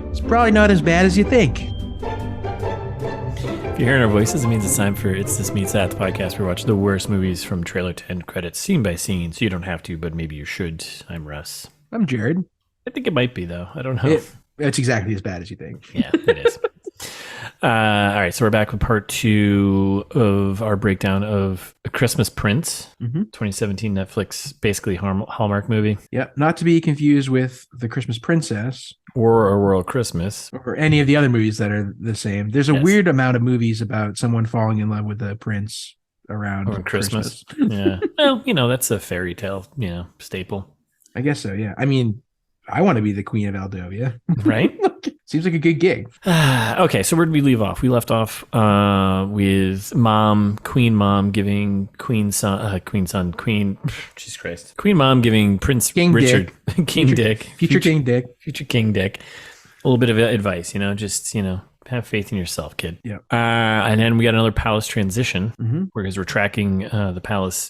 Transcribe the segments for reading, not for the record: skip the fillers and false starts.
It's probably not as bad as you think. If you're hearing our voices, it means it's time for It's This Meets That, the podcast where we watch the worst movies from trailer to end credits, scene by scene. So you don't have to, but maybe you should. I'm Russ. I'm Jared. I think it might be, though. I don't know. It's exactly as bad as you think. Yeah, it is. All right, so we're back with part 2 of our breakdown of A Christmas Prince, 2017 Netflix, basically Hallmark movie. Yep, not to be confused with The Christmas Princess. Or A Royal Christmas. Or any of the other movies that are the same. There's a weird amount of movies about someone falling in love with a prince around Christmas. Yeah. Well, that's a fairy tale, staple. I guess so, yeah. I mean, I want to be the Queen of Aldovia. Right? Seems like a good gig. Okay, so where did we leave off? We left off with Queen Mom giving Queen Mom giving Prince King Richard, Dick. King Dick. Future King Dick. Future King Dick. A little bit of advice, just, have faith in yourself, kid. Yeah. And then we got another palace transition because we're tracking the palace,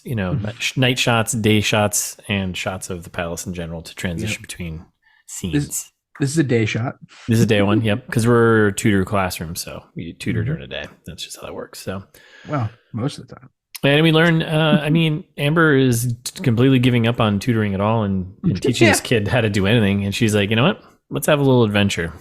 night shots, day shots, and shots of the palace in general to transition between scenes. This is a day shot. This is day one, yep. Because we're a tutor classroom, so we tutor during the day. That's just how that works. So, well, most of the time. And we learn, Amber is completely giving up on tutoring at all and teaching this kid how to do anything. And she's like, you know what? Let's have a little adventure.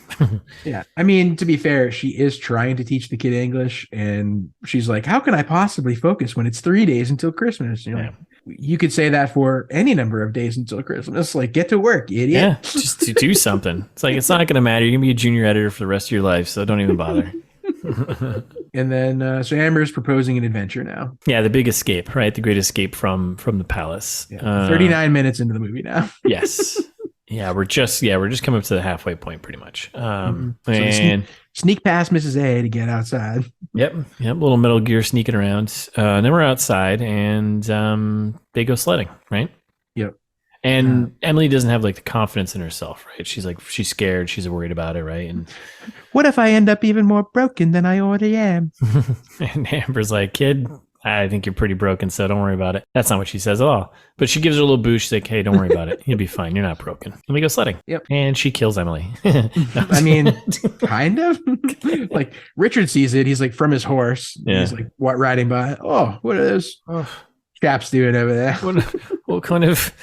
Yeah. I mean, to be fair, she is trying to teach the kid English. And she's like, how can I possibly focus when it's 3 days until Christmas? Like, you could say that for any number of days until Christmas. Like, get to work, idiot. Yeah, just to do something. It's like, it's not going to matter. You're going to be a junior editor for the rest of your life, so don't even bother. And then, so Amber's proposing an adventure now. Yeah, the big escape, right? The great escape from the palace. Yeah, 39 minutes into the movie now. Yes. Yeah, we're just coming up to the halfway point, pretty much. So sneak past Mrs. A to get outside. Yep. Little Metal Gear sneaking around. And then we're outside, and they go sledding, right? Yep. And Emily doesn't have like the confidence in herself, right? She's scared. She's worried about it, right? And what if I end up even more broken than I already am? And Amber's like, kid, I think you're pretty broken, so don't worry about it. That's not what she says at all. But she gives her a little boost. She's like, hey, don't worry about it. You'll be fine. You're not broken. And we go sledding. Yep. And she kills Emily. I mean, kind of. Like, Richard sees it. He's like from his horse. Yeah. He's like, what, riding by? Oh, what are those chaps doing over there? What kind of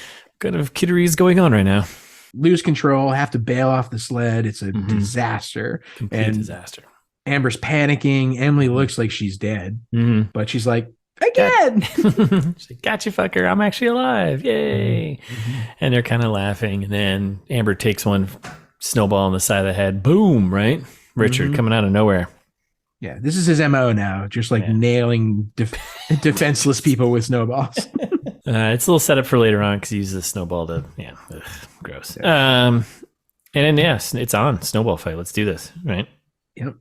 kiddery is going on right now? Lose control, have to bail off the sled. It's a disaster. Complete disaster. Amber's panicking. Emily looks like she's dead, but she's like, again. She's like, gotcha, fucker. I'm actually alive. Yay. And they're kind of laughing. And then Amber takes one snowball on the side of the head. Boom, right? Richard coming out of nowhere. Yeah, this is his MO now. Just like nailing defenseless people with snowballs. It's a little setup for later on because he uses a snowball to, gross. And then, it's on. Snowball fight. Let's do this, right? Yep.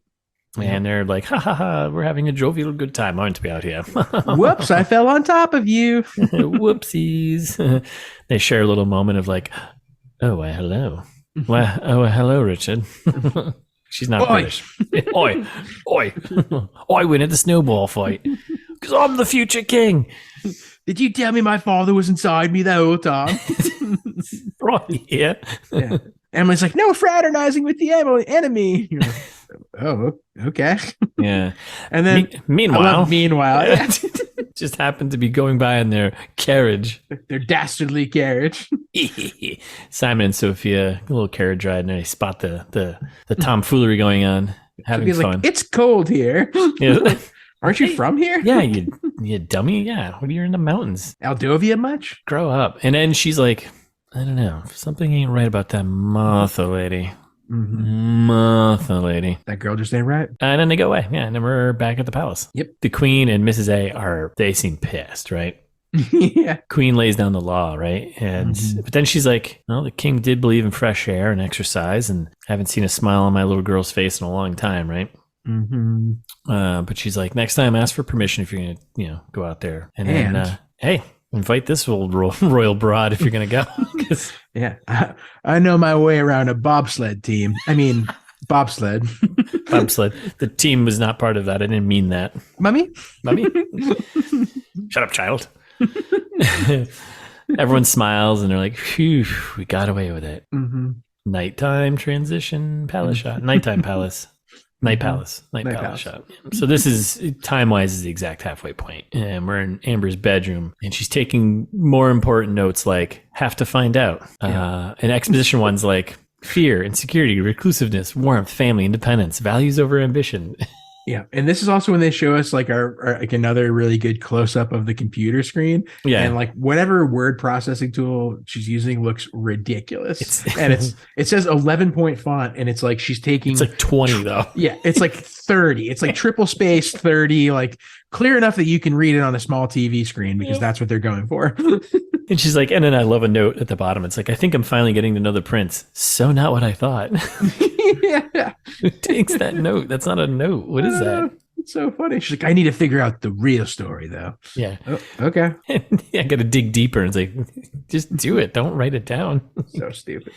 And they're like, ha ha ha, we're having a jovial good time, aren't we, out here? Whoops, I fell on top of you. Whoopsies. They share a little moment of like, oh, well, hello. Well, oh, hello, Richard. She's not British. Oi. I win at the snowball fight because I'm the future king. Did you tell me my father was inside me the whole time? Right, yeah. Emily's like, no fraternizing with the enemy. You're like, oh, okay. Yeah. And then meanwhile, just happened to be going by in their carriage. Their dastardly carriage. Simon and Sophia, a little carriage ride, and they spot the tomfoolery going on, having fun. Like, it's cold here. Yeah. Aren't you from here? Yeah, you dummy. Yeah, what are you in the mountains? Aldovia much? Grow up. And then she's like, I don't know, something ain't right about that Martha lady. Martha lady. That girl just ain't right. And then they go away. Yeah, and then we're back at the palace. Yep. The Queen and Mrs. A they seem pissed, right? Yeah. Queen lays down the law, right? And but then she's like, well, the king did believe in fresh air and exercise, and haven't seen a smile on my little girl's face in a long time, right? But she's like, next time ask for permission if you're gonna go out there. And then hey, invite this old royal broad if you're gonna go. Yeah, I know my way around a bobsled team. I mean, bobsled. The team was not part of that. I didn't mean that. Mummy? Shut up, child. Everyone smiles and they're like, phew, we got away with it. Mm-hmm. Nighttime transition palace shot. Nighttime palace. Night palace. Night palace shot. So this is, time-wise, is the exact halfway point. And we're in Amber's bedroom. And she's taking more important notes like, have to find out. And exposition one's like, fear, insecurity, reclusiveness, warmth, family, independence, values over ambition. Yeah, and this is also when they show us like our like another really good close up of the computer screen. Yeah, and like whatever word processing tool she's using looks ridiculous. And it says 11-point font, and it's like she's taking. It's like 20 though. Yeah, it's like 30. It's like triple space 30, like clear enough that you can read it on a small TV screen because that's what they're going for. And she's like, and then I love a note at the bottom. It's like, I think I'm finally getting to know the prince. So not what I thought. Yeah. Who takes that note? That's not a note. What is that? It's so funny. She's like, I need to figure out the real story, though. Yeah. Oh, okay. I got to dig deeper. And it's like, just do it. Don't write it down. So stupid.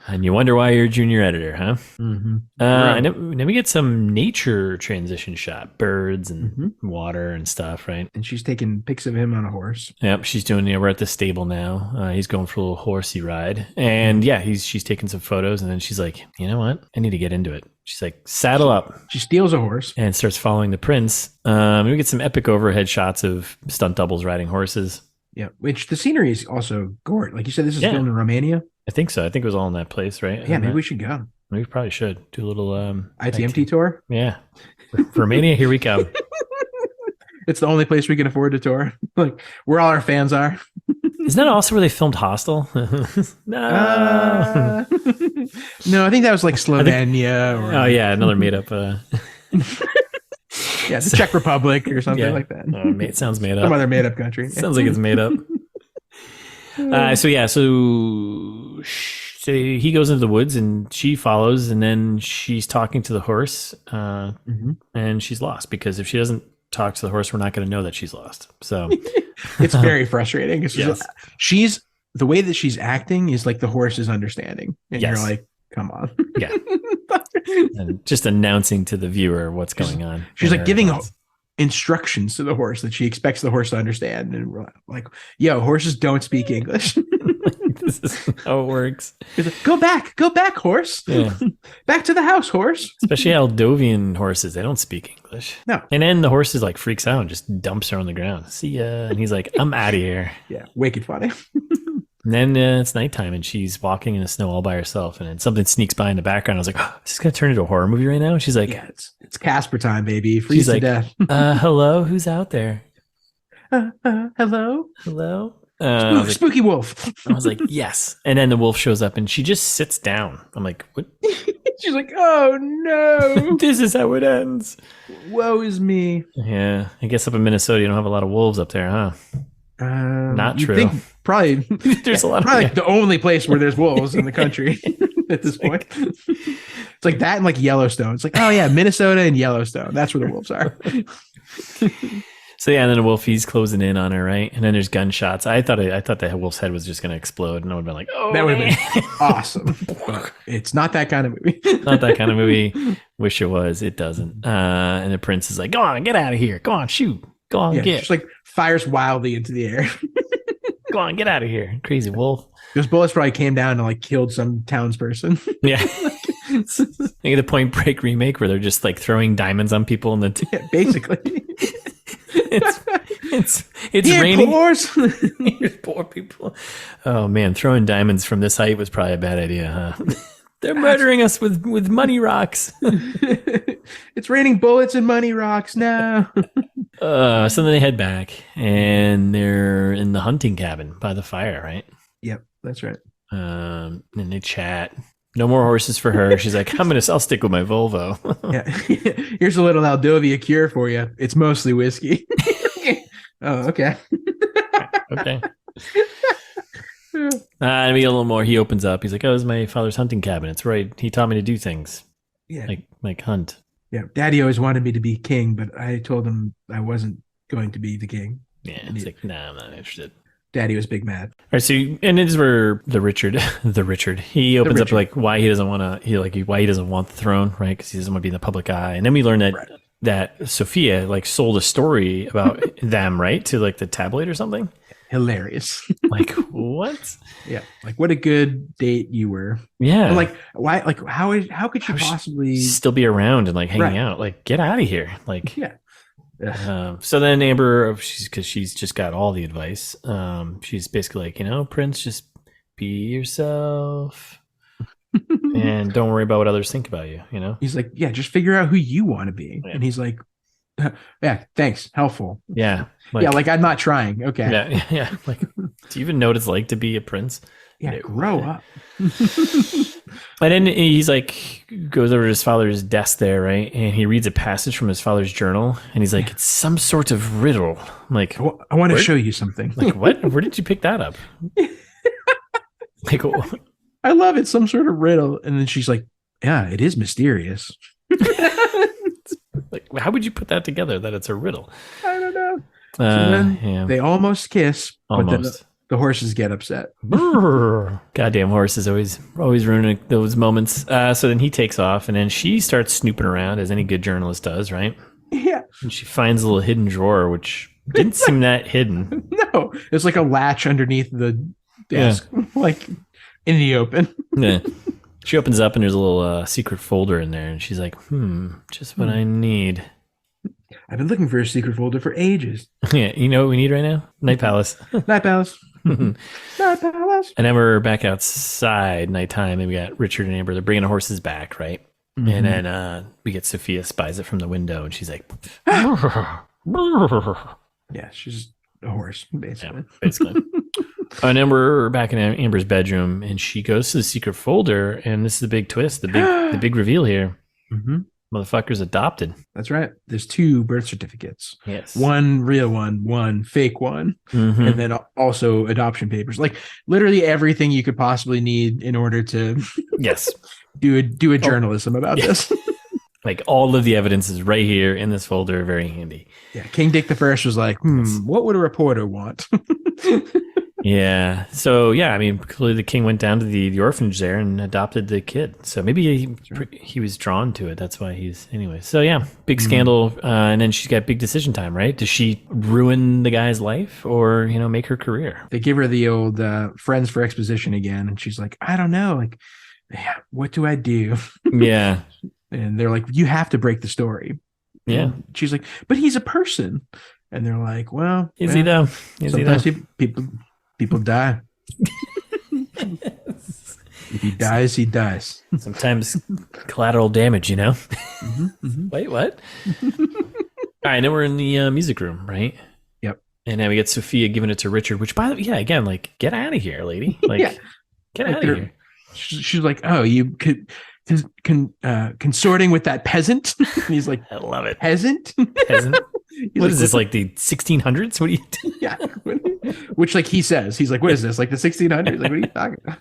And you wonder why you're a junior editor, huh? Mm-hmm. And then we get some nature transition shot, birds and water and stuff, right? And she's taking pics of him on a horse. Yep, she's doing. We're at the stable now. He's going for a little horsey ride, and she's taking some photos, and then she's like, you know what? I need to get into it. She's like, saddle up. She steals a horse and starts following the prince. We get some epic overhead shots of stunt doubles riding horses. Yeah, which the scenery is also gorgeous. Like you said, this is filmed in Romania. I think so. I think it was all in that place, right? Yeah, maybe we should go. We probably should do a little ITMT tour. Yeah, for Romania, here we come. It's the only place we can afford to tour. Like where all our fans are. Isn't that also where they filmed Hostel? No. No, I think that was like Slovenia. Another made up. Yeah, the Czech Republic or something like that. It sounds made up. Some other made up country. Sounds like it's made up. So he goes into the woods and she follows, and then she's talking to the horse, and she's lost because if she doesn't talk to the horse, we're not going to know that she's lost. So it's very frustrating. She's the way that she's acting is like the horse is understanding, and you're like, come on. Yeah. And just announcing to the viewer what's going on. She's like giving instructions to the horse that she expects the horse to understand. And we're like, yo, horses don't speak English. This is how it works. Like, go back, horse. Yeah. Back to the house, horse. Especially Moldovan horses. They don't speak English. No. And then the horse is like freaks out and just dumps her on the ground. See ya. And he's like, I'm out of here. Yeah. Wicked funny. And then it's nighttime and she's walking in the snow all by herself, and then something sneaks by in the background. I was like, oh, is this going to turn into a horror movie right now? And she's like, yeah, it's Casper time, baby. Freeze to death. Hello, who's out there? Hello? Spooky wolf. I was like, yes. And then the wolf shows up and she just sits down. I'm like, what? She's like, oh no. This is how it ends. Woe is me. Yeah. I guess up in Minnesota, you don't have a lot of wolves up there, huh? Not true. Think probably there's a lot. Probably like the only place where there's wolves in the country at this point. It's like that and like Yellowstone. It's like, oh yeah, Minnesota and Yellowstone. That's where the wolves are. So yeah, and then the wolf, he's closing in on her, right? And then there's gunshots. I thought the wolf's head was just going to explode, and I would have been like, oh, that would have been awesome. But it's not that kind of movie. Not that kind of movie. Wish it was. It doesn't. And the prince is like, go on, get out of here. Go on, shoot. Go on, get. Just like fires wildly into the air. Go on, get out of here, crazy wolf. Those bullets probably came down and like killed some townsperson. Yeah. Like the Point Break remake where they're just like throwing diamonds on people in the yeah, basically. It's here, raining. Here's poor people. Oh man, throwing diamonds from this height was probably a bad idea, huh? They're murdering us with money rocks. It's raining bullets and money rocks now. So then they head back and they're in the hunting cabin by the fire, right? Yep, that's right. And they chat. No more horses for her. She's like, I'll stick with my Volvo. Yeah. Here's a little Aldovia cure for you. It's mostly whiskey. Oh, okay. Okay. And we get a little more. He opens up. He's like, oh, this is my father's hunting cabin. It's right. He taught me to do things. Yeah. Like hunt. Yeah. Daddy always wanted me to be king, but I told him I wasn't going to be the king. Yeah. He's like, nah, I'm not interested. Daddy was big mad. All right, so and this is where the Richard, he opens up like why he doesn't want to, why he doesn't want the throne, right? Because he doesn't want to be in the public eye. And then we learn that that Sophia like sold a story about them, right? To like the tabloid or something. Hilarious. Like, what? Yeah. Like, what a good date you were. Yeah. But like, why? Like, how could you possibly still be around and like hanging out? Like, get out of here. Like, yeah. So then Amber, because she's just got all the advice. She's basically like, Prince, just be yourself. And don't worry about what others think about you, He's like, yeah, just figure out who you want to be. Yeah. And he's like, yeah, thanks. Helpful. Yeah. Like I'm not trying. Okay. Yeah. Like, do you even know what it's like to be a prince? Yeah, grow up. And then he's like, goes over to his father's desk there, right? And he reads a passage from his father's journal. And he's like, it's some sort of riddle. I'm like, I want to show you something. Like, what? Where did you pick that up? Like, I love it. Some sort of riddle. And then she's like, yeah, it is mysterious. Like, how would you put that together that it's a riddle? I don't know. So then they almost kiss, but then the horses get upset. Goddamn horses always ruining those moments. So then he takes off, and then she starts snooping around, as any good journalist does, right? Yeah. And she finds a little hidden drawer, which didn't seem that hidden. No, it's like a latch underneath the desk, like in the open. Yeah. She opens up, and there's a little secret folder in there, and she's like, just what I need. I've been looking for a secret folder for ages. Yeah, you know what we need right now? Night Palace. Night Palace. Night Palace. And then we're back outside, nighttime, and we got Richard and Amber. They're bringing the horses back, right? Mm-hmm. And then we get Sophia spies it from the window, and she's like, yeah, she's a horse, basically. Yeah, basically. And then we're back in Amber's bedroom, and she goes to the secret folder, and this is the big twist, the big reveal here. Mm-hmm. Motherfucker's adopted. That's right. There's 2 birth certificates. Yes. One real one fake one, and then also adoption papers. Like literally everything you could possibly need in order to do a journalism about this. Like all of the evidence is right here in this folder. Very handy. Yeah. King Dick I was like, what would a reporter want? Yeah. So, yeah, I mean, clearly the king went down to the orphanage there and adopted the kid. So maybe he was drawn to it. That's why anyway. So, yeah, big scandal. And then she's got big decision time, right? Does she ruin the guy's life or, make her career? They give her the old friends for exposition again. And she's like, I don't know. Like, what do I do? Yeah. And they're like, you have to break the story. Yeah. And she's like, but he's a person. And they're like, well. Is he though? Sometimes people die. If he dies, he dies. Sometimes collateral damage, Wait, what? All right, then we're in the music room, right? Yep. And then we get Sophia giving it to Richard, which, by the way, again, like, get out of here, lady. Like, get out of here. She's like, oh, you could consorting with that peasant. And he's like, I love it. Peasant? What is this, like the 1600s? What are you doing? Yeah. Which, like, he says, he's like, what is this? Like the 1600s? Like, what are you talking about?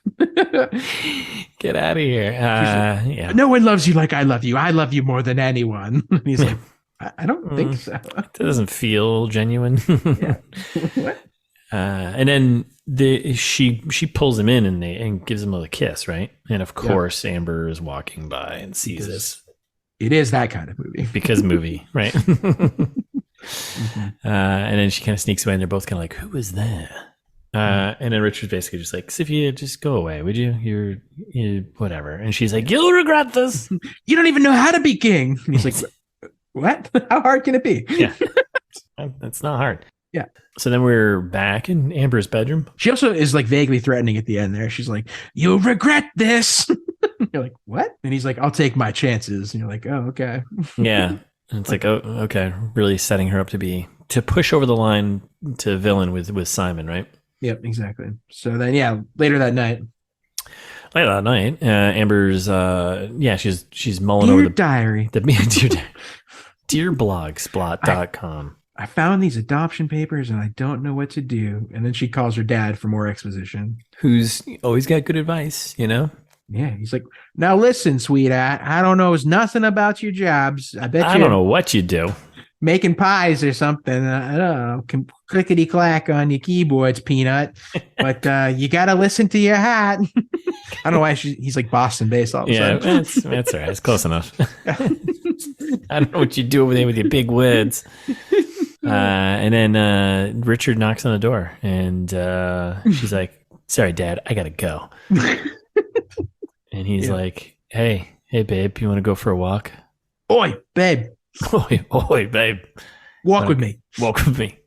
Get out of here. Yeah. No one loves you like I love you. I love you more than anyone. And he's like, I don't think so. It doesn't feel genuine. Yeah. What? And then she pulls him in and gives him a kiss, right? And of course, Amber is walking by and sees this. It is that kind of movie. Because movie, right? And then she kind of sneaks away, and they're both kind of like, "Who is that?" And then Richard's basically just like, "Sophia, just go away, would you? You're whatever." And she's like, "You'll regret this. You don't even know how to be king." And he's like, "What? How hard can it be?" Yeah, that's not hard. Yeah. So then we're back in Amber's bedroom. She also is like vaguely threatening at the end there. She's like, "You'll regret this." You're like, "What?" And he's like, "I'll take my chances." And you're like, "Oh, okay." Yeah. And it's like, oh, okay. Really setting her up to push over the line to villain with Simon, right? Yep, exactly. So then, later that night, Amber's, she's mulling over the diary. Dearblogspot.com. I found these adoption papers and I don't know what to do. And then she calls her dad for more exposition. Who's always got good advice, Yeah, he's like, now listen, sweetheart, I don't know nothing about your jobs. I don't know what you do. Making pies or something. I don't know. Clickety clack on your keyboards, Peanut. But you got to listen to your hat. I don't know why he's like Boston based all of a sudden. That's all right. It's close enough. I don't know what you do over there with your big words. And then Richard knocks on the door, and she's like, "Sorry, Dad, I gotta go." And he's like, "Hey, babe, you want to go for a walk?" Oi, babe. Oi, babe. Walk with me. Walk with me.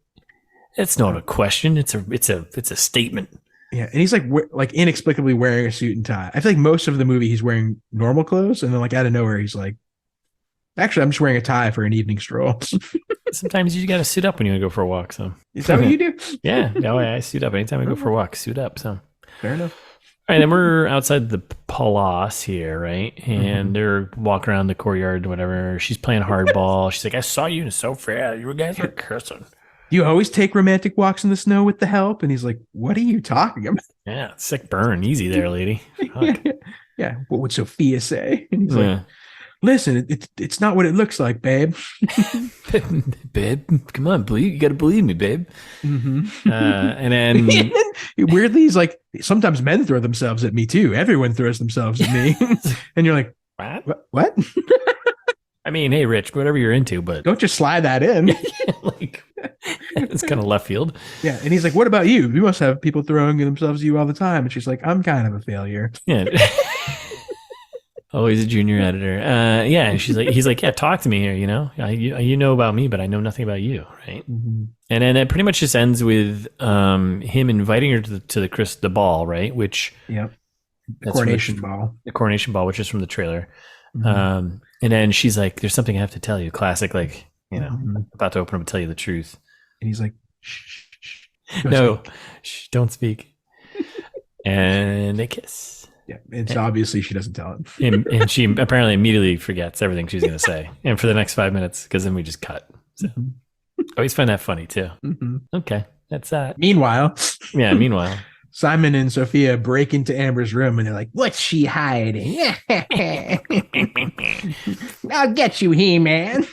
It's not a question. It's a statement. Yeah, and he's like inexplicably wearing a suit and tie. I feel like most of the movie he's wearing normal clothes, and then like out of nowhere he's like, "Actually, I'm just wearing a tie for an evening stroll." Sometimes you got to suit up when you go for a walk. So is that what you do? Yeah, I suit up anytime I go for a walk. Suit up. So fair enough. All right, then we're outside the palace here, right? And they're walking around the courtyard, whatever. She's playing hardball. She's like, "I saw you in so fair. You guys are cursing." You always take romantic walks in the snow with the help? And he's like, "What are you talking about?" Yeah, sick burn. Easy there, lady. Yeah. What would Sophia say? And he's like, "Listen, it's not what it looks like, babe." Babe, come on, you got to believe me, babe. And then weirdly, he's like, "Sometimes men throw themselves at me too. Everyone throws themselves at me." And you're like, what? I mean, hey, Rich, whatever you're into, but don't just slide that in. Like, it's kind of left field. Yeah. And he's like, "What about you? You must have people throwing themselves at you all the time." And she's like, "I'm kind of a failure." Yeah. Oh, he's a junior editor. Yeah. And he's like, "Yeah, talk to me here. You know, you know about me, but I know nothing about you." Right. And then it pretty much just ends with him inviting her to the ball, right? Which, the coronation ball. The coronation ball, which is from the trailer. And then she's like, "There's something I have to tell you." Classic, like, you know, about to open up and tell you the truth. And he's like, "Shh. No, shh, don't speak." And they kiss. Yeah, it's obviously she doesn't tell him. And she apparently immediately forgets everything she's going to say. And for the next 5 minutes, because then we just cut. So I always find that funny too. Okay, that's that. Meanwhile, Simon and Sophia break into Amber's room and they're like, "What's she hiding?" "I'll get you, He-Man."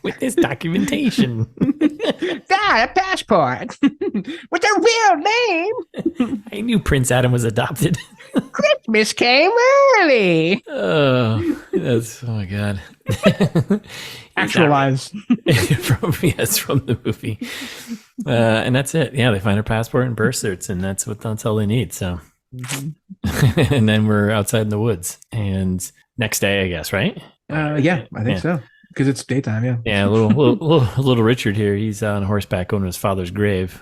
With this documentation. "God, a passport." "With a real name." I knew Prince Adam was adopted. "Christmas came early." Oh my God. Actual lines. from the movie. And that's it. Yeah, they find her passport and birth certs, and that's all they need. So, and then we're outside in the woods, and next day, I guess, right? Yeah, I think so. Because it's daytime, yeah. Yeah, little Richard here. He's on horseback going to his father's grave.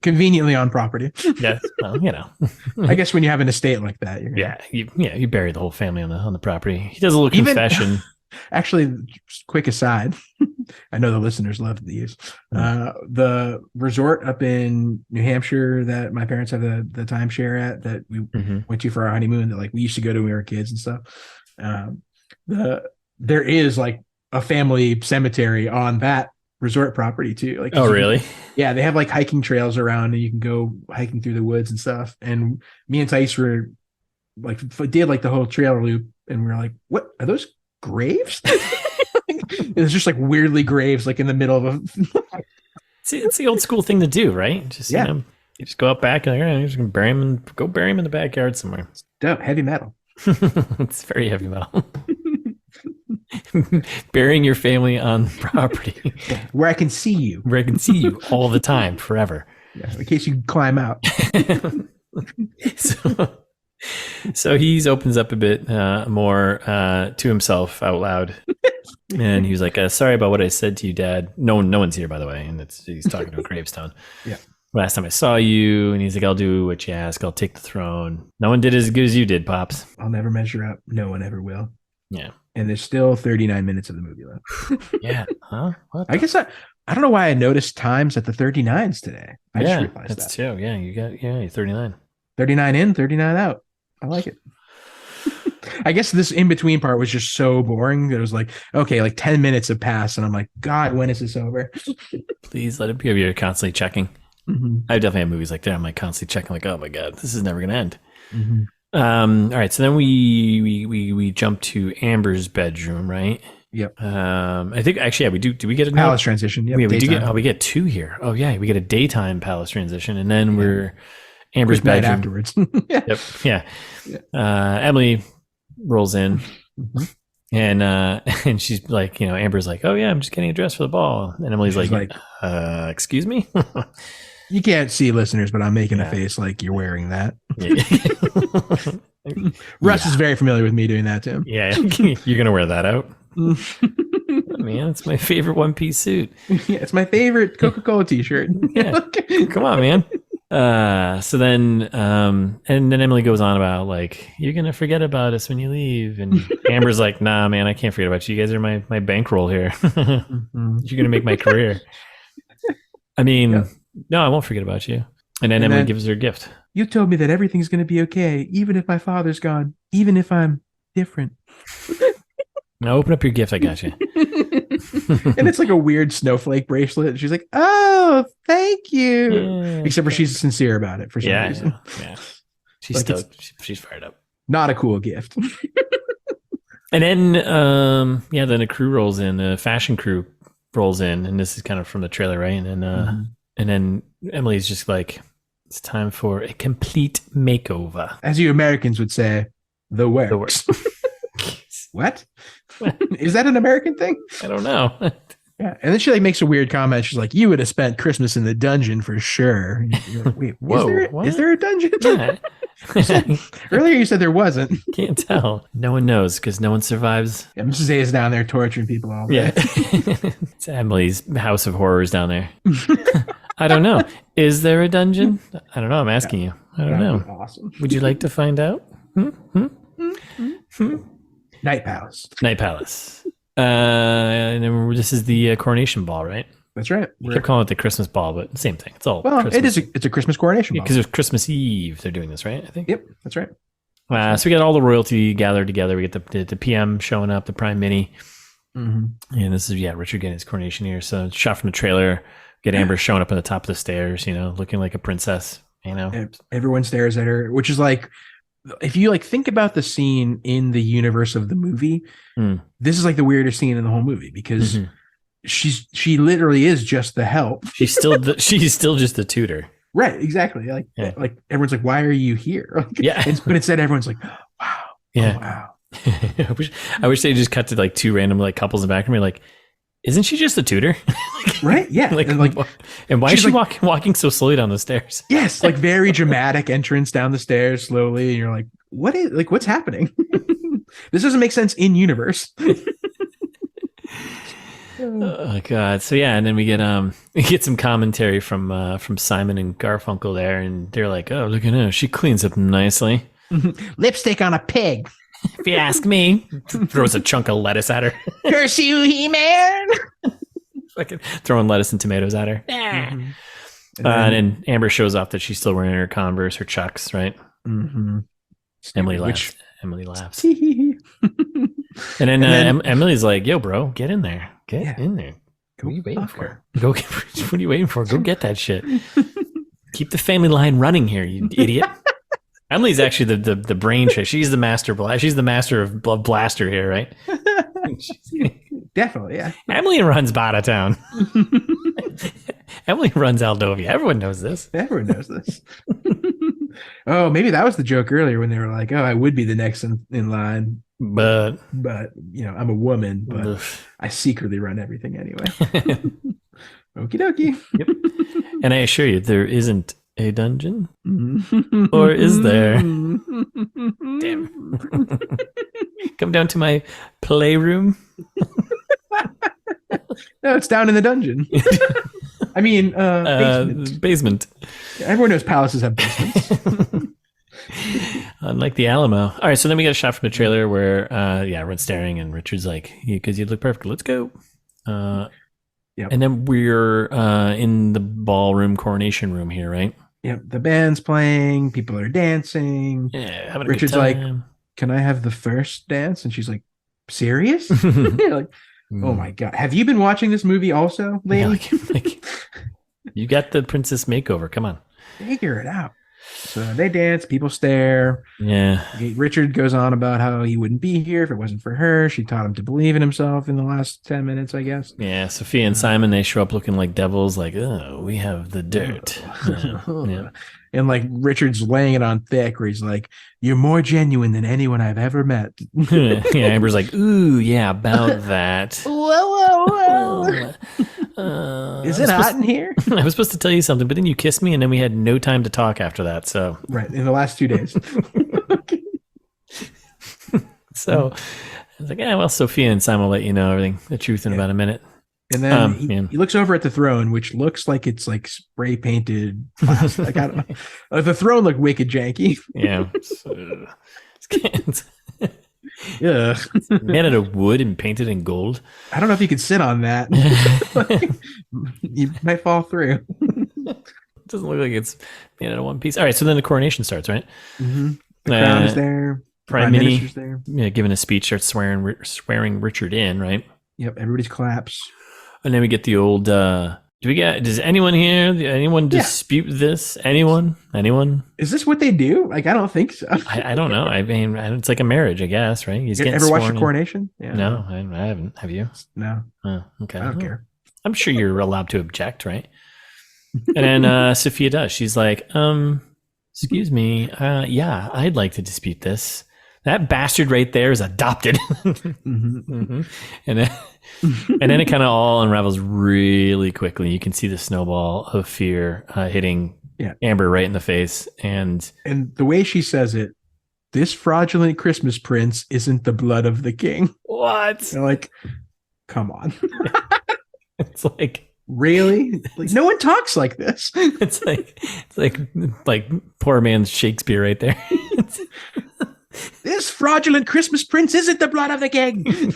Conveniently on property. Yeah, well, you know. I guess when you have an estate like that, you bury the whole family on the property. He does a little confession. Actually, just quick aside. I know the listeners love these. The resort up in New Hampshire that my parents have the timeshare at that we went to for our honeymoon that like we used to go to when we were kids and stuff. There is like a family cemetery on that resort property too. Like, oh, really? Yeah, they have like hiking trails around, and you can go hiking through the woods and stuff. And me and Thais were like did like the whole trail loop, and we were like, "What are those graves?" It's just like weirdly graves, like in the middle of a. See, it's the old school thing to do, right? Just you know, you just go out back and you're just gonna bury him in the backyard somewhere. It's dope, heavy metal. It's very heavy metal. Burying your family on property where I can see you all the time, forever. Yeah, in case you climb out. So he opens up a bit more to himself out loud, and he was like, "Sorry about what I said to you, Dad. No one's here, by the way." And he's talking to a gravestone. Yeah. "Last time I saw you," and he's like, "I'll do what you ask. I'll take the throne. No one did as good as you did, Pops. I'll never measure up. No one ever will." Yeah. And there's still 39 minutes of the movie left. Yeah. Huh? I guess I don't know why I noticed times at the 39s today. I just realized that's too. Yeah, you're 39. 39 in, 39 out. I like it. I guess this in-between part was just so boring that it was like, okay, like 10 minutes have passed, and I'm like, God, when is this over? Please let it be. You're constantly checking. I definitely have movies like that. I'm like constantly checking, like, oh my God, this is never going to end. All right, so then we jump to Amber's bedroom, right? Yep. I think actually, we do. Do we get a palace transition? Yep. Yeah, we do get. Oh, we get two here. Oh yeah, we get a daytime palace transition, and then we're Amber's bedroom afterwards. Yep. Yeah. Emily rolls in, And she's like, Amber's like, oh yeah, I'm just getting a dress for the ball. And Emily's like, excuse me? You can't see, listeners, but I'm making a face like you're wearing that. Russ is very familiar with me doing that to him. Yeah, you're going to wear that out? Man, it's my favorite one-piece suit. Yeah, it's my favorite Coca-Cola t-shirt. Yeah. Come on, man. So then Emily goes on about like, you're going to forget about us when you leave. And Amber's like, nah, man, I can't forget about you. You guys are my bankroll here. You're going to make my career. I mean, no, I won't forget about you. And then Emily gives her a gift. You told me that everything's going to be okay, even if my father's gone, even if I'm different. Now open up your gift. I got you. And it's like a weird snowflake bracelet. And she's like, oh, thank you. Yeah, except for she's sincere about it for some reason. Yeah. She's stoked. She's fired up. Not a cool gift. And then, then a crew rolls in. The fashion crew rolls in. And this is kind of from the trailer, right? And then Emily's just like, it's time for a complete makeover. As you Americans would say, the works. What? Is that an American thing? I don't know. Yeah. And then she like makes a weird comment. She's like, you would have spent Christmas in the dungeon for sure. You're like, wait, whoa, is there a dungeon? Yeah. Earlier you said there wasn't. Can't tell. No one knows because no one survives. Yeah, Mrs. A is down there torturing people all day. Yeah. It's Emily's house of horrors down there. I don't know. Is there a dungeon? I don't know. I'm asking you. I don't know. Awesome. Would you like to find out? Night Palace. Night Palace. And then this is the coronation ball, right? That's right. We kept calling it the Christmas ball, but same thing. It's all Christmas. It's a Christmas coronation ball. Because it's Christmas Eve they're doing this, right? I think. Yep, that's right. So we got all the royalty gathered together. We get the PM showing up, the Prime Mini. And this is, Richard getting his coronation here. So it's shot from the trailer. Get Amber showing up on the top of the stairs, looking like a princess, Everyone stares at her, which is like, if you like think about the scene in the universe of the movie, this is like the weirdest scene in the whole movie because she literally is just the help. She's still just the tutor. Right. Exactly. Like everyone's like, why are you here? But instead everyone's like, wow. Yeah. Oh, wow. I wish they just cut to like two random like couples in the back of me like, isn't she just a tutor? Right? Yeah. And why is she walking so slowly down the stairs? Yes, like very dramatic entrance down the stairs slowly, and you're like, what's happening? This doesn't make sense in universe. Oh god. So and then we get some commentary from Simon and Garfunkel there, and they're like, oh, look at her, she cleans up nicely. Lipstick on a pig. If you ask me. Throws a chunk of lettuce at her. Curse you, He-Man. Fucking throwing lettuce and tomatoes at her. And then Amber shows off that she's still wearing her Converse, her Chucks, right? Emily laughs. And then Emily's like, yo, bro, get in there. Get in there. What are you waiting for? What are you waiting for? Go get that shit. Keep the family line running here, you idiot. Emily's actually the brain chick. She's the master. She's the master of blaster here, right? Definitely, yeah. Emily runs Bada Town. Emily runs Aldovia. Everyone knows this. Everyone knows this. Oh, maybe that was the joke earlier when they were like, "Oh, I would be the next in line, but I'm a woman, but I secretly run everything anyway." Okie dokie. Yep. And I assure you, there isn't a dungeon, or is there? Damn. Come down to my playroom. No, it's down in the dungeon. I mean, basement. Everyone knows palaces have basements. Unlike the Alamo. All right, so then we got a shot from the trailer where, everyone's staring, and Richard's like, because you look perfect, let's go. Yep. And then we're in the ballroom coronation room here, right? Yep. The band's playing, people are dancing. Yeah, having a Richard's good time. like, can I have the first dance? And she's like, serious? Like, oh my God. Have you been watching this movie also, lady? Yeah, like, you got the princess makeover. Come on. Figure it out. So they dance, people stare. Yeah. Richard goes on about how he wouldn't be here if it wasn't for her. She taught him to believe in himself in the last 10 minutes, I guess. Yeah, Sophia and Simon, they show up looking like devils, like, oh, we have the dirt. Yeah. And like Richard's laying it on thick where he's like, you're more genuine than anyone I've ever met. Yeah, Amber's like, ooh, yeah, about that. Whoa. Is it hot in here? I was supposed to tell you something, but then you kissed me and then we had no time to talk after that. So right, in the last 2 days. So I was like, yeah, well, Sophia and Simon will let you know everything, the truth in about a minute. And then he looks over at the throne, which looks like it's like spray painted plastic. Like, I don't know. The throne looked wicked janky. Yeah. Yeah. Made out of wood and painted in gold. I don't know if you could sit on that. You might fall through. It doesn't look like it's made out of one piece. All right, so then the coronation starts, right? Mm-hmm. The crown is there. Prime Minister's there. Yeah, giving a speech, starts swearing Richard in, right? Yep, everybody claps. And then we get the old, does anyone here, anyone dispute this? Anyone? Is this what they do? Like, I don't think so. I don't know. I mean, it's like a marriage, I guess, right? He's ever watched a coronation? Yeah. No, I haven't. Have you? No. Oh, okay. I don't care. I'm sure you're allowed to object, right? And then Sophia does. She's like, excuse me. Yeah, I'd like to dispute this. That bastard right there is adopted. Mm-hmm. And then it kind of all unravels really quickly. You can see the snowball of fear hitting Amber right in the face. And the way she says it, this fraudulent Christmas prince isn't the blood of the king. What? They're like, come on. It's like, really? Like, no one talks like this. It's like poor man's Shakespeare right there. This fraudulent Christmas prince isn't the blood of the king.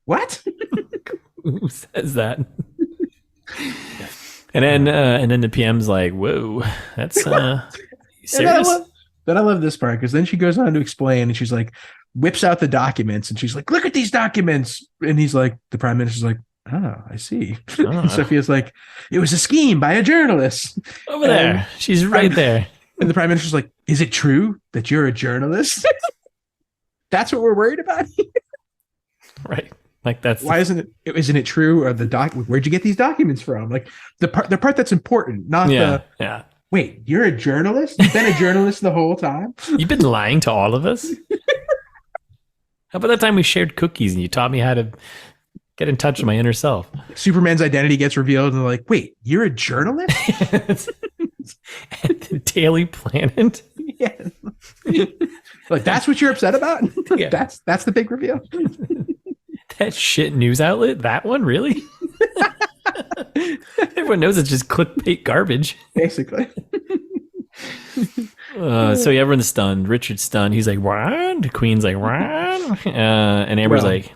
What? Who says that? And then the PM's like, whoa, that's serious. Then I love this part, because then she goes on to explain, and she's like, whips out the documents, and she's like, look at these documents. And he's like, the prime minister's like, oh, I see. And Sophia's like, it was a scheme by a journalist. Over there. She's right there. And the prime minister's like, is it true that you're a journalist? That's what we're worried about. Right. Like that's why isn't it true? Or where'd you get these documents from? Like the part that's important, not wait, you're a journalist? You've been a journalist the whole time? You've been lying to all of us? How about that time we shared cookies and you taught me how to get in touch with my inner self? Superman's identity gets revealed and they're like, wait, you're a journalist? At the Daily Planet? Yeah. Like, that's what you're upset about? Yeah. That's the big reveal. That shit news outlet? That one? Really? Everyone knows it's just clickbait garbage. Basically. So everyone's stunned. Richard's stunned. He's like, what? The Queen's like, what? And Amber's like...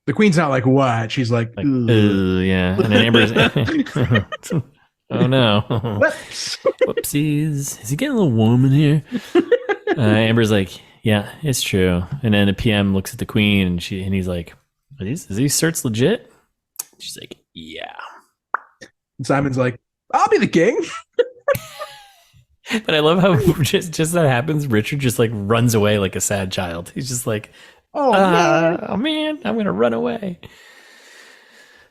The Queen's not like, what? She's like, yeah. And then Amber's... Oh no. Whoopsies. Is he getting a little warm in here? Amber's like, yeah, it's true. And then the PM looks at the Queen and he's like, is these certs legit? She's like, yeah. And Simon's like, I'll be the king. But I love how just that happens. Richard just like runs away like a sad child. He's just like, oh man, I'm gonna run away.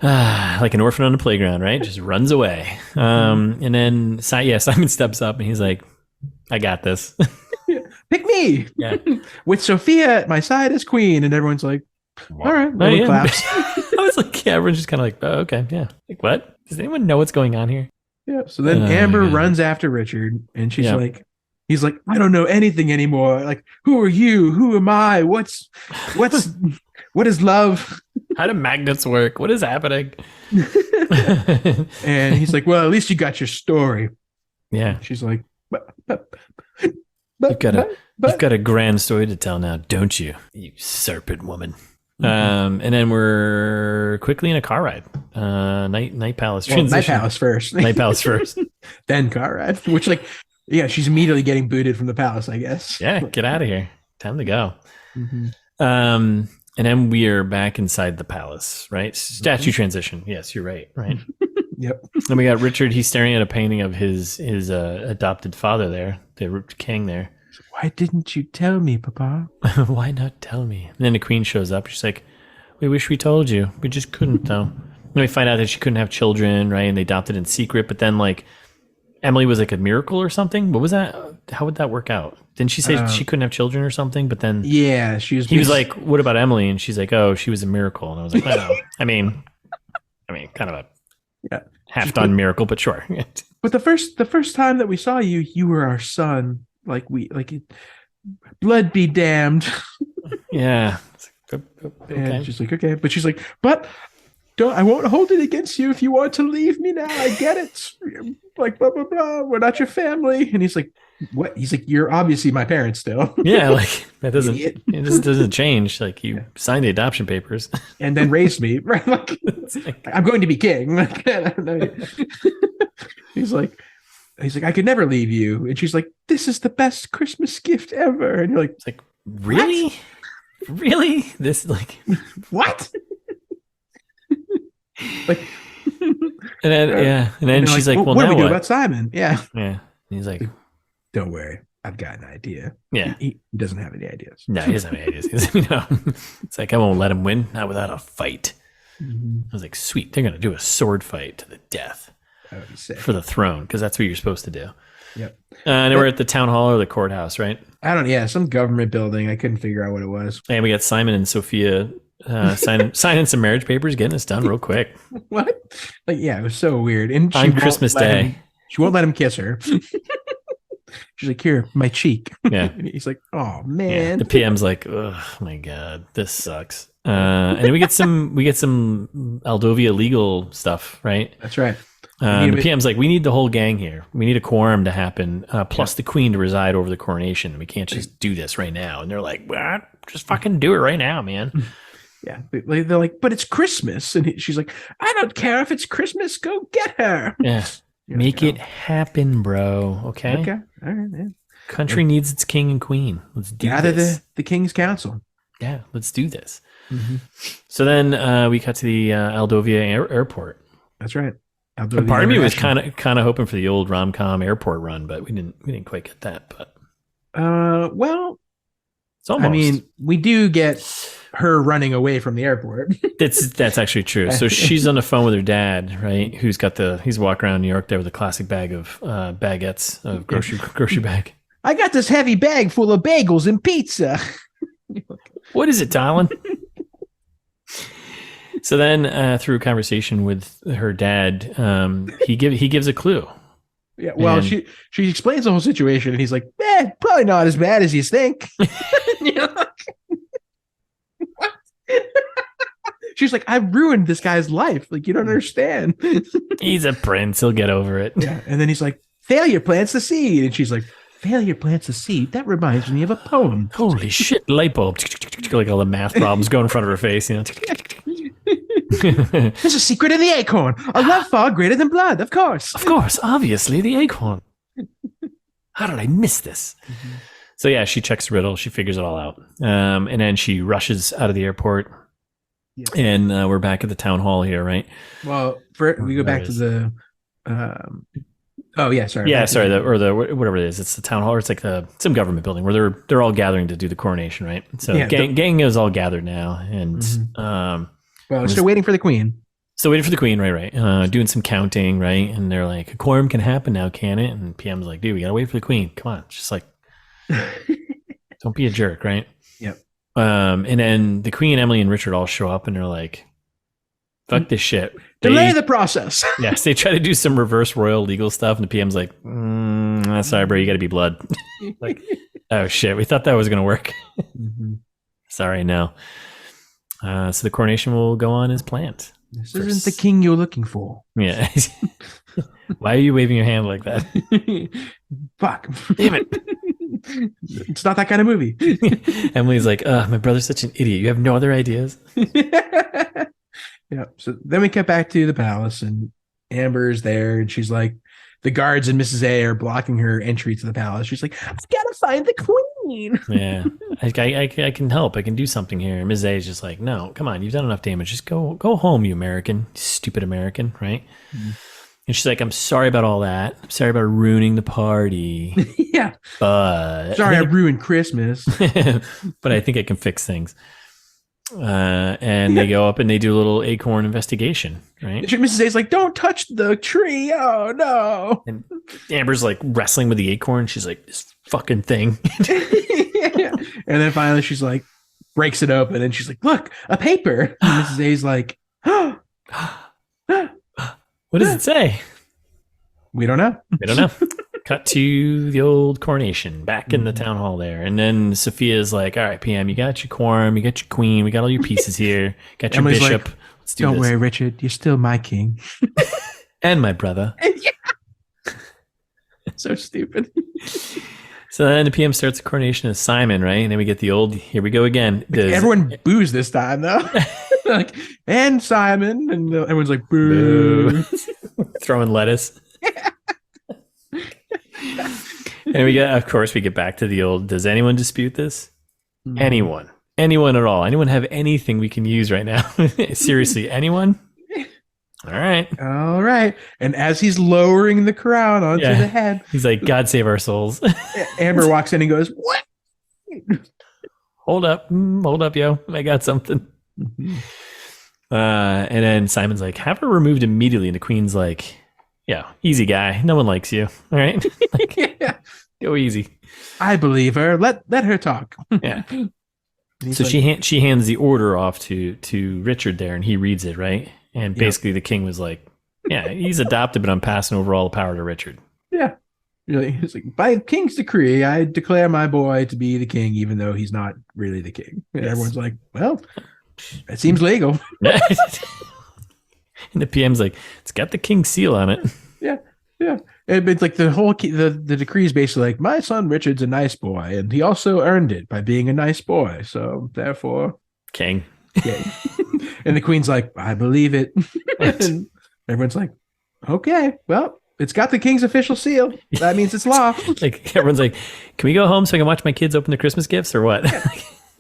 Like an orphan on the playground, right? Just runs away. And then Simon steps up and he's like, I got this. Pick me. Yeah. With Sophia at my side as queen. And everyone's like, all right. Claps. I was like, yeah, everyone's just kind of like, oh, okay. Yeah. Like, what? Does anyone know what's going on here? Yeah. So then Amber runs after Richard and she's like, he's like, I don't know anything anymore. Like, who are you? Who am I? What is love? How do magnets work? What is happening? And he's like, well, at least you got your story. Yeah. She's like, you've got a grand story to tell now, don't you? You serpent woman. Mm-hmm. And then we're quickly in a car ride. Night Palace transition. Night Palace first. Night Palace first. Then car ride. Which, like, yeah, she's immediately getting booted from the palace, I guess. Yeah, get out of here. Time to go. Mm-hmm. And then we are back inside the palace, right? Statue transition. Yes, you're right. Right. Yep. Then we got Richard. He's staring at a painting of his adopted father there, the king there. Why didn't you tell me, Papa? Why not tell me? And then the queen shows up. She's like, we wish we told you. We just couldn't, though. And we find out that she couldn't have children, right? And they adopted in secret. But then, like, Emily was like a miracle or something. What was that? How would that work out? Didn't she say she couldn't have children or something? But then he was like, what about Emily? And she's like, oh, she was a miracle. And I was like, well, I mean, kind of a half done miracle, but sure. But the first time that we saw you, you were our son. Blood be damned. Yeah. Okay. And she's like, okay. But she's like, but I won't hold it against you if you want to leave me now. I get it. Like, blah, blah, blah. We're not your family. And he's like, what? He's like, you're obviously my parents still. Yeah. Like that doesn't change. Like you signed the adoption papers and then raised me. Right. Like, I'm going to be king. He's like, I could never leave you. And she's like, this is the best Christmas gift ever. And you're like, it's like, really? What? Really? This like what? Like, and then she's like, well, what do we do what about Simon? Yeah. And he's like, don't worry, I've got an idea. Yeah. He doesn't have any ideas. No, he doesn't have any ideas. It's like, I won't let him win, not without a fight. Mm-hmm. I was like, sweet, they're gonna do a sword fight to the death for the throne, because that's what you're supposed to do. Yep. And we're at the town hall or the courthouse, right? Some government building. I couldn't figure out what it was. And we got Simon and Sophia signing some marriage papers, getting us done real quick. What? Like, yeah, it was so weird. And on Christmas Day, she won't let him kiss her. She's like, here, my cheek. Yeah. And he's like, oh man. Yeah. The PM's like, oh my god, this sucks. And then we get some Aldovia legal stuff, right? That's right. The PM's like, we need the whole gang here. We need a quorum to happen, plus the queen to reside over the coronation. We can't just do this right now. And they're like, what? Just fucking do it right now, man. Yeah. They're like, but it's Christmas. And she's like, I don't care if it's Christmas. Go get her. Yeah. Make it happen, bro. Okay. Okay. All right, man. Country needs its king and queen. Let's do this. The King's Council. Yeah. Let's do this. Mm-hmm. So then we cut to the Aldovia airport. That's right. Part of me was kind of hoping for the old rom-com airport run, but we didn't quite get that. But well, it's almost. I mean, we do get her running away from the airport. That's actually true. So she's on the phone with her dad, right? He's walking around New York there with a classic bag of baguettes of grocery bag. I got this heavy bag full of bagels and pizza. What is it, darling? So then, through a conversation with her dad, he gives a clue. Yeah, well, she explains the whole situation, and he's like, probably not as bad as you think. She's like, I've ruined this guy's life. Like, you don't understand. He's a prince. He'll get over it. Yeah, and then he's like, failure plants the seed. And she's like, failure plants the seed? That reminds me of a poem. Holy shit, light bulb. Like all the math problems going in front of her face, you know. There's a secret in the acorn. A love far greater than blood, of course. Of course, obviously, the acorn. How did I miss this? Mm-hmm. So yeah, she checks the riddle. She figures it all out. And then she rushes out of the airport. Yeah. And we're back at the town hall here, right? Well, we go back to the... sorry, whatever it is. It's the town hall, or it's like some government building where they're all gathering to do the coronation, right? So gang is all gathered now, and we're still waiting for the queen. Still waiting for the queen, right? Doing some counting, right? And they're like, a quorum can happen now, can it? And PM's like, dude, we gotta wait for the queen. Come on, just like, don't be a jerk, right? Yep. And then the queen, Emily, and Richard all show up, and they're like, fuck this shit. Delay the process. Yes, they try to do some reverse royal legal stuff, and the PM's like, sorry, bro, you got to be blood. Like, oh shit, we thought that was gonna work. Mm-hmm. Sorry, no. So the coronation will go on as planned. This isn't the king you're looking for. Yeah. Why are you waving your hand like that? Fuck. Damn it. It's not that kind of movie. Emily's like, my brother's such an idiot. You have no other ideas? Yeah. So then we get back to the palace, and Amber's there, and she's like, the guards and Mrs. A are blocking her entry to the palace. She's like, I've got to find the queen. Yeah. I can help. I can do something here. Mrs. A is just like, no, come on. You've done enough damage. Just go home, you American. Stupid American, right? Mm-hmm. And she's like, I'm sorry about all that. I'm sorry about ruining the party. Yeah. But sorry I ruined Christmas. But I think I can fix things. And they go up and they do a little acorn investigation, right? Mrs. A's like, don't touch the tree. Oh, no. And Amber's like wrestling with the acorn. She's like, this fucking thing. Yeah. And then finally she's like, breaks it open. And she's like, look, a paper. And Mrs. A's like, oh. What does it say? We don't know. We don't know. Cut to the old coronation back in the town hall there. And then Sophia's like, all right, PM, you got your quorum, you got your queen, we got all your pieces here, got your Emily's bishop. Like, let's do don't this. worry, Richard, you're still my king. And my brother. So stupid. So then the PM starts the coronation of Simon, right? And then we get the old, here we go again. Everyone boos this time, though. Like, and Simon. And everyone's like, boo. Throwing lettuce. And we get, of course, we get back to the old, does anyone dispute this? Anyone at all? Anyone have anything we can use right now? Seriously, anyone? All right. And as he's lowering the crown onto the head, he's like, God save our souls. Amber walks in and goes, what? Hold up, yo. I got something. Mm-hmm. And then Simon's like, have her removed immediately. And the queen's like, yeah, easy guy. No one likes you. All right. Like, go easy. I believe her. Let her talk. Yeah. So like, she hands the order off to Richard there, and he reads it, right? And basically the king was like, yeah, he's adopted, but I'm passing over all the power to Richard. Yeah. Really, he's like, by king's decree, I declare my boy to be the king, even though he's not really the king. And everyone's like, well, it seems legal. And the PM's like, it's got the king's seal on it. Yeah. It's like the whole the decree is basically like, my son Richard's a nice boy, and he also earned it by being a nice boy. So therefore, king. And the queen's like, I believe it. And everyone's like, okay, well, it's got the king's official seal. That means it's law. Like everyone's like, can we go home so I can watch my kids open their Christmas gifts or what?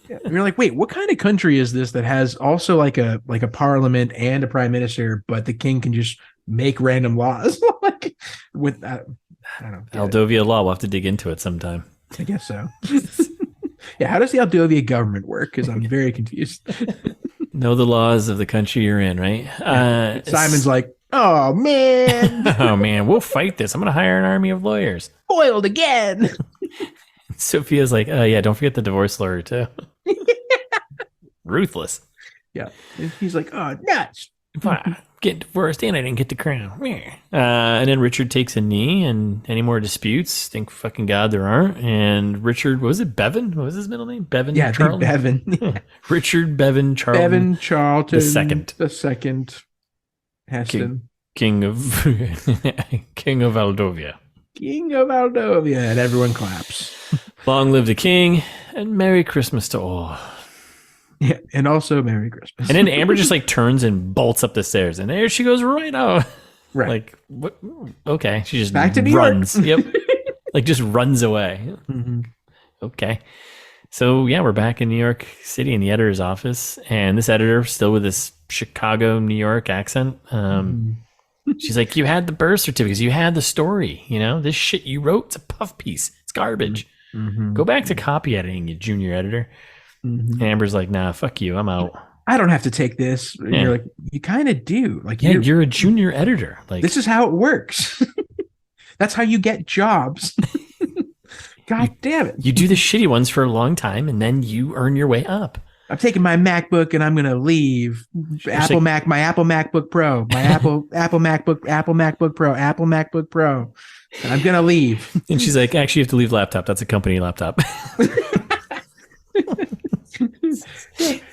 Yeah. And you're like, wait, what kind of country is this that has also like a parliament and a prime minister, but the king can just make random laws? Like with that, I don't know. Aldovia law. We'll have to dig into it sometime. I guess so. Yeah, how does the Aldovia government work? Because I'm very confused. Know the laws of the country you're in, right? Simon's like, oh man, oh man, we'll fight this. I'm gonna hire an army of lawyers. Foiled again. Sophia's like, oh yeah, don't forget the divorce lawyer too. Ruthless. Yeah. And he's like, oh, nuts. Get divorced and I didn't get the crown. And then Richard takes a knee, and any more disputes, thank fucking God there aren't. And Richard, was it Bevan? What was his middle name? Bevan? Yeah, Charlton? Bevan. Richard Bevan Charlton. Bevan Charlton. The second. Heston. King of Aldovia. King of Aldovia. And everyone claps. Long live the king, and Merry Christmas to all. Yeah, and also Merry Christmas. And then Amber just like turns and bolts up the stairs, and there she goes right out. Right. Like, what? Okay. She just back to New runs. York. Yep. Like just runs away. Mm-hmm. Okay. So yeah, we're back in New York City in the editor's office, and this editor still with this Chicago, New York accent. She's like, you had the birth certificates, you had the story, this shit you wrote, it's a puff piece. It's garbage. Mm-hmm. Go back to copy editing, you junior editor. Mm-hmm. Amber's like, nah, fuck you. I'm out. I don't have to take this. Yeah. You're like, you kind of do. Like, you're a junior editor. Like, this is how it works. That's how you get jobs. God damn it. You do the shitty ones for a long time, and then you earn your way up. I'm taking my MacBook and I'm going to leave. My Apple MacBook Pro, Apple MacBook Pro. And I'm going to leave. And she's like, actually, you have to leave laptop. That's a company laptop.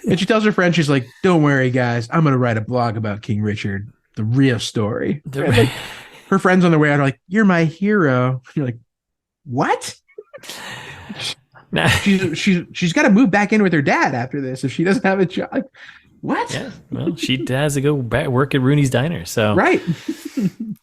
And she tells her friend, she's like, don't worry, guys. I'm going to write a blog about King Richard, the real story. Like, her friends on their way out are like, you're my hero. You're like, what? Nah. She's got to move back in with her dad after this if she doesn't have a job. Like, what? Yeah, well, she has to go back work at Rooney's Diner. So right.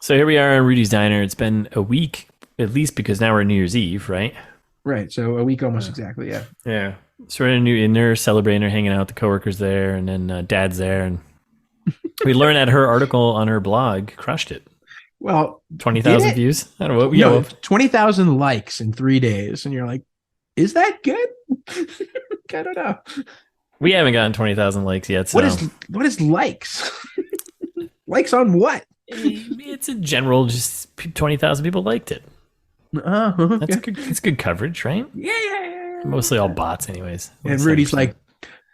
So here we are in Rudy's Diner. It's been a week at least, because now we're New Year's Eve, right? Right. So a week almost exactly. Yeah. Yeah. So we're in there celebrating, they're hanging out, the coworkers there, and then Dad's there, and we learned that her article on her blog crushed it. Well, 20,000 views. I don't know. No, 20,000 likes in 3 days, and you're like, is that good? I don't know. We haven't gotten 20,000 likes yet. So. What is likes? Likes on what? It's a general, just 20,000 people liked it. Okay. It's good coverage, right? Yeah. Mostly all bots, anyways. And Rudy's 7%. Like,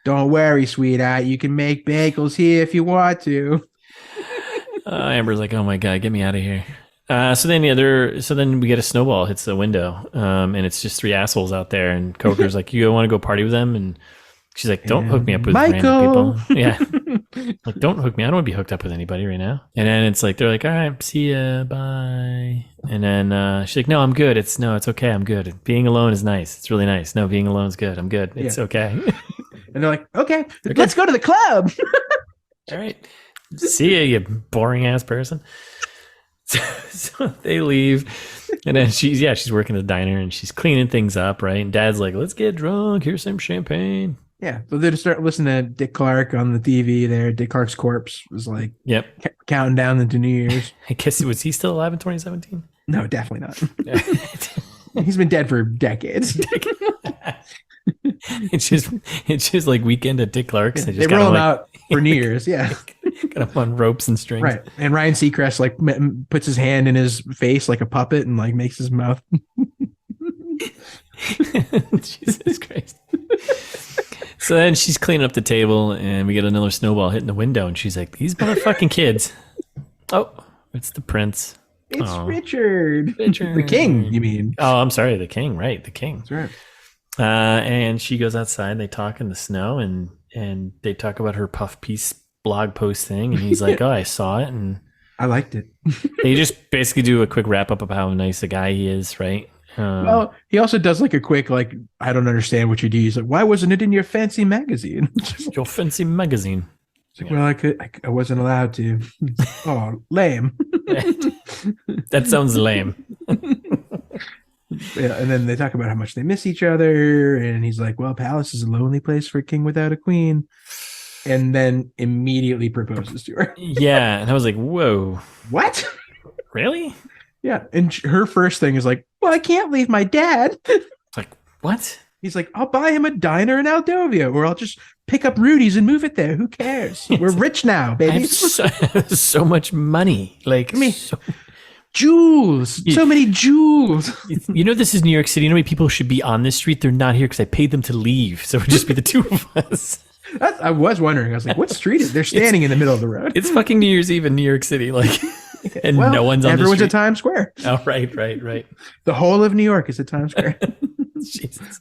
don't worry, sweetheart. You can make bagels here if you want to. Amber's like, oh my God, get me out of here. So then we get a snowball hits the window, and it's just 3 assholes out there. And Coker's like, you want to go party with them? And she's like, don't hook me up with random people. Yeah. Like, don't hook me. I don't want to be hooked up with anybody right now. And then it's like, they're like, all right, see ya, bye. And then she's like, no, I'm good. It's okay. I'm good. Being alone is nice. It's really nice. No, being alone is good. I'm good. It's okay. And they're like, okay, let's go to the club. All right. See ya, you boring ass person. So they leave. And then she's working at the diner and she's cleaning things up, right? And Dad's like, let's get drunk. Here's some champagne. Yeah, so they just start listening to Dick Clark on the TV there. Dick Clark's corpse was like counting down into New Year's. I guess, was he still alive in 2017? No, definitely not. He's been dead for decades. It's just like Weekend at Dick Clark's. They roll him out for New Year's, yeah. Got him on ropes and strings. Right, and Ryan Seacrest like puts his hand in his face like a puppet and like makes his mouth. Jesus Christ. So then she's cleaning up the table and we get another snowball hitting the window and she's like, these motherfucking kids. Oh, it's the prince. It's Richard. The king, you mean? Oh, I'm sorry. The king. Right. The king. That's right. And she goes outside and they talk in the snow and they talk about her puff piece blog post thing. And he's like, oh, I saw it. And I liked it. They just basically do a quick wrap up of how nice a guy he is. Right. Well, he also does like a quick, like, I don't understand what you do. He's like, why wasn't it in your fancy magazine? Your fancy magazine. It's like, well, I wasn't allowed to. Oh, lame. That sounds lame. Yeah, and then they talk about how much they miss each other. And he's like, well, Palace is a lonely place for a king without a queen. And then immediately proposes to her. Yeah. And I was like, whoa. What? Really? Yeah. And her first thing is like, well, I can't leave my dad. Like, what? He's like, I'll buy him a diner in Aldovia, or I'll just pick up Rudy's and move it there. Who cares? We're rich now, baby. I have so much money. Like, jewels. So many jewels. You know, this is New York City. You know how many people should be on this street? They're not here because I paid them to leave. So it would just be the two of us. I was wondering. I was like, what street is? They're standing in the middle of the road. It's fucking New Year's Eve in New York City. Like, and no one's on the street. Everyone's at Times Square. Oh, right. The whole of New York is at Times Square. Jesus.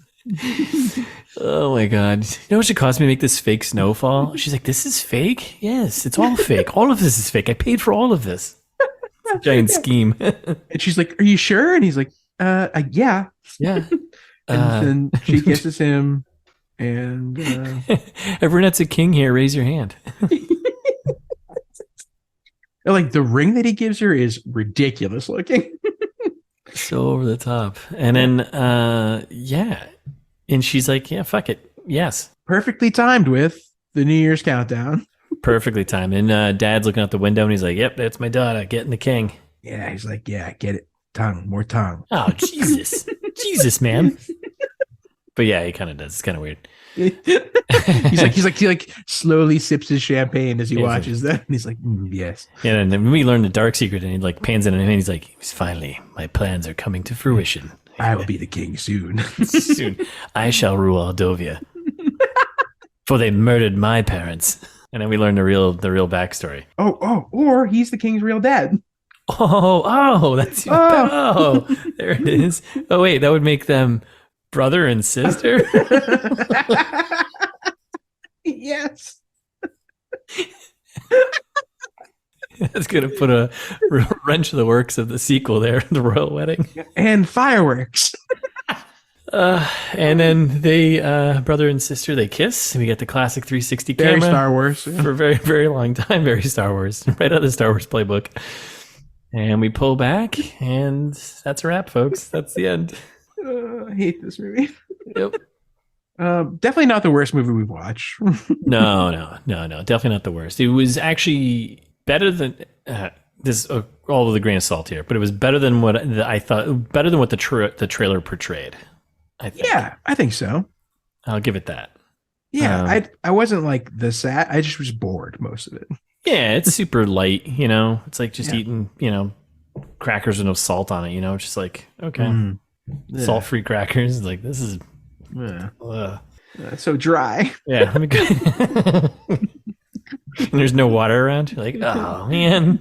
Oh my God. You know what should cost me to make this fake snowfall? She's like, this is fake? Yes, it's all fake. All of this is fake. I paid for all of this. It's a giant scheme. And she's like, are you sure? And he's like, yeah. Yeah. And then she kisses him. And everyone that's a king here, raise your hand. Like the ring that he gives her is ridiculous looking. So over the top. And then yeah. And she's like, yeah, fuck it. Yes. Perfectly timed with the New Year's countdown. Perfectly timed. And Dad's looking out the window and he's like, yep, that's my daughter getting the king. Yeah, he's like, yeah, get it. Tongue, more tongue. Oh, Jesus. Jesus, man. But yeah, he kind of does. It's kind of weird. he slowly sips his champagne as he watches that. And he's like, yes. Yeah, and then we learn the dark secret and he like pans in him and he's like, finally, my plans are coming to fruition. I will be the king soon. Soon. I shall rule Aldovia. For they murdered my parents. And then we learn the real backstory. Or he's the king's real dad. That's there it is. Oh wait, that would make them brother and sister? Yes. That's going to put a wrench in the works of the sequel there, the royal wedding. And fireworks. And then they, brother and sister, they kiss. We get the classic 360 camera. Very Star Wars. Yeah. For a very, very long time. Very Star Wars. Right out of the Star Wars playbook. And we pull back, and that's a wrap, folks. That's the end. I hate this movie. Yep. Definitely not the worst movie we've watched. No. Definitely not the worst. It was actually better than this all with a grain of salt here, but it was better than what I thought. Better than what the trailer portrayed. I think. Yeah, I think so. I'll give it that. Yeah, I wasn't like the sad. I just was bored most of it. Yeah, it's super light. It's like just eating crackers with no salt on it. Just like okay, salt-free crackers. Like this is it's so dry. Yeah, let me go. And there's no water around. You're like, oh man.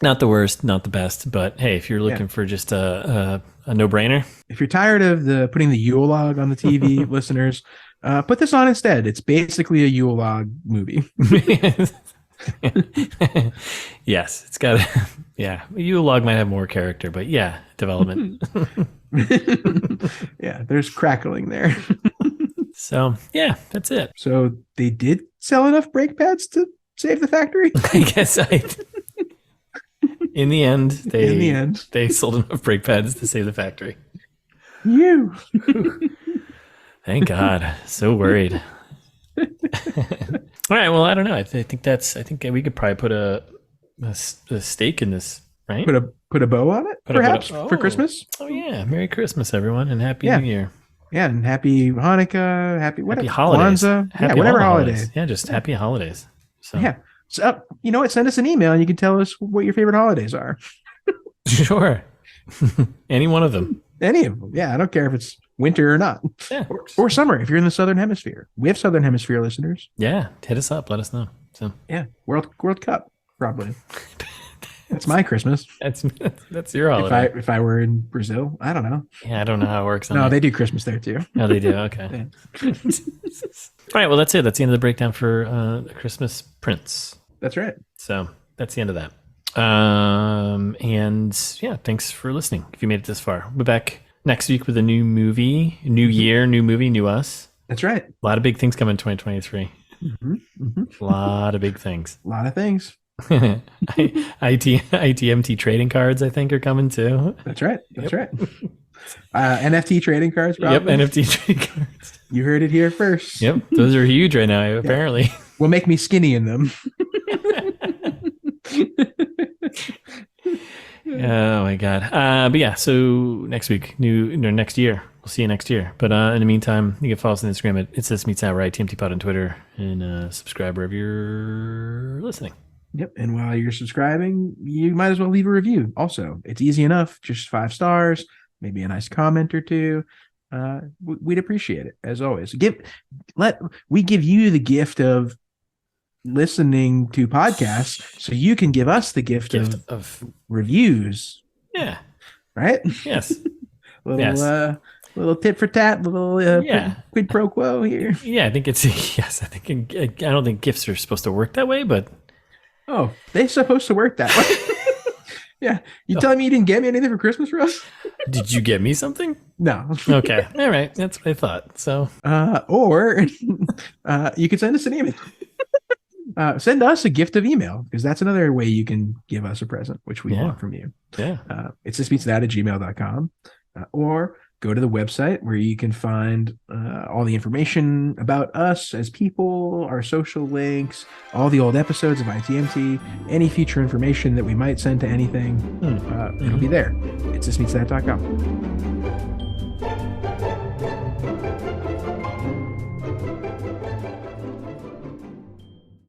Not the worst, not the best, but hey, if you're looking for just a no-brainer. If you're tired of putting the Yule log on the TV, listeners, put this on instead. It's basically a Yule log movie. Yes, it's got a Yule log might have more character, but development. Yeah, there's crackling there. So that's it. So they did sell enough brake pads to save the factory? I guess in the end, they sold enough brake pads to save the factory. Thank God. So worried. All right. Well, I don't know. I think we could probably put a stake in this, right? Put a bow on it, perhaps for Christmas. Oh yeah! Merry Christmas, everyone, and Happy New Year. Yeah, and happy Hanukkah, happy holidays, Kwanzaa, whatever holiday. Yeah, just happy holidays. So. Yeah. So you know what? Send us an email and you can tell us what your favorite holidays are. Sure. Any one of them. Any of them. Yeah, I don't care if it's winter or not. Yeah. Or summer if you're in the Southern Hemisphere. We have Southern Hemisphere listeners. Yeah, hit us up. Let us know. So yeah, World Cup probably. That's my Christmas. That's your holiday. If I were in Brazil, I don't know. Yeah, I don't know how it works. No, they do Christmas there too. No, they do. Okay. Yeah. All right. Well, that's it. That's the end of the breakdown for the Christmas Prince. That's right. So that's the end of that. And thanks for listening. If you made it this far, we'll be back next week with a new movie, new year, new movie, new us. That's right. A lot of big things coming in 2023. A lot of big things. A lot of things. ITMT trading cards, I think, are coming too. That's right. That's right. NFT trading cards, probably. Yep, NFT trading cards. You heard it here first. Yep, those are huge right now, apparently. Will make me skinny in them. Oh my God. But so next week, next year. We'll see you next year. But in the meantime, you can follow us on Instagram at It's This Meets That Right, TMT Pod on Twitter, and subscribe wherever you're listening. Yep. And while you're subscribing, you might as well leave a review. Also, it's easy enough. Just 5 stars, maybe a nice comment or two. We'd appreciate it, as always. We give you the gift of listening to podcasts, so you can give us the gift of reviews. Yeah. Right? Yes. Little tit for tat, quid pro quo here. Yeah, I think it's yes. I don't think gifts are supposed to work that way, but they're supposed to work that way. Yeah. You telling me you didn't get me anything for Christmas, Russ? Did you get me something? No. Okay. All right. That's what I thought. So or you could send us an email. Send us a gift of email, because that's another way you can give us a present, which we want from you. Yeah. It's thismeetsthat@gmail.com, or go to the website where you can find all the information about us as people, our social links, all the old episodes of ITMT, any future information that we might send to anything. It'll be there. It's thismeetsthat.com.